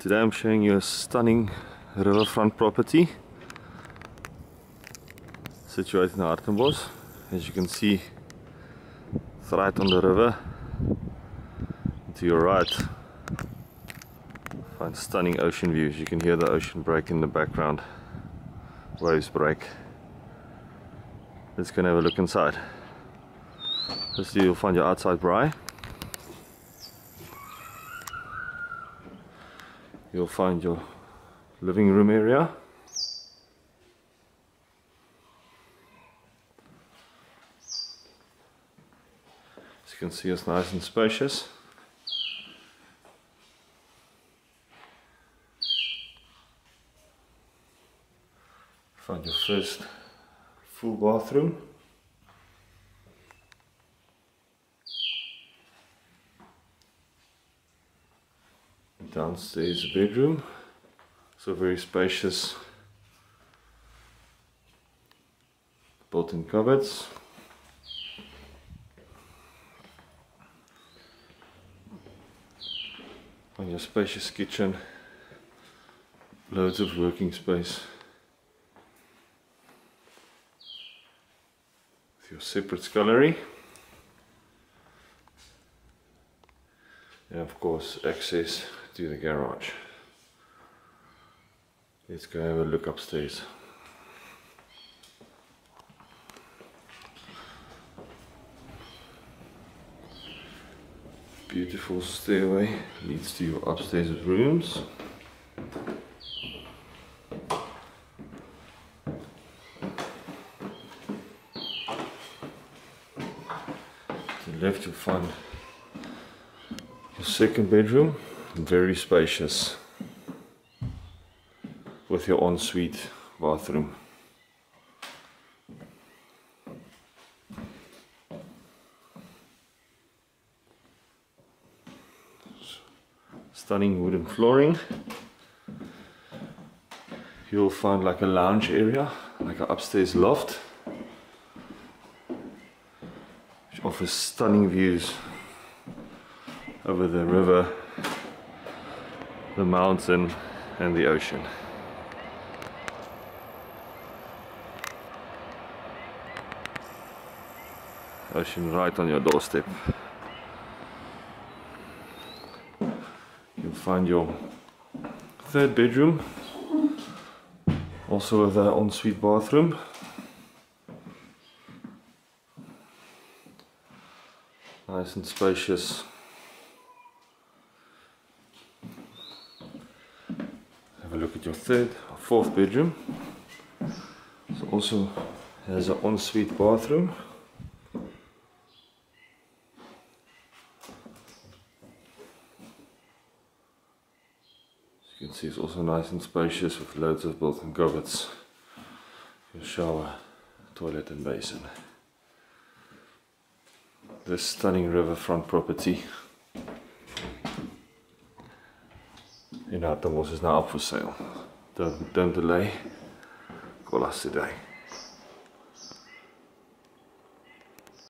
Today I'm showing you a stunning riverfront property situated in Hartenbos. As you can see, it's right on the river. To your right, find stunning ocean views. You can hear the ocean break in the background. Waves break. Let's go and have a look inside. Firstly, you'll find your outside braai. You'll find your living room area. As you can see, it's nice and spacious. Find your first full bathroom. Downstairs bedroom, so very spacious, built-in cupboards. On your spacious kitchen, loads of working space with your separate scullery, and of course access to the garage. Let's go have a look upstairs. Beautiful stairway leads to your upstairs rooms. To the left you'll find your second bedroom, very spacious, with your ensuite bathroom. Stunning wooden flooring. You'll find like a lounge area, like an upstairs loft, which offers stunning views over the river, the mountain and the ocean. Ocean right on your doorstep. You'll find your third bedroom, also with an ensuite bathroom. Nice and spacious. Have a look at your fourth bedroom. It also has an ensuite bathroom. You can see it's also nice and spacious with loads of built-in cupboards, your shower, toilet and basin. This stunning riverfront property in Hartenbos is now up for sale. Don't delay, call us today.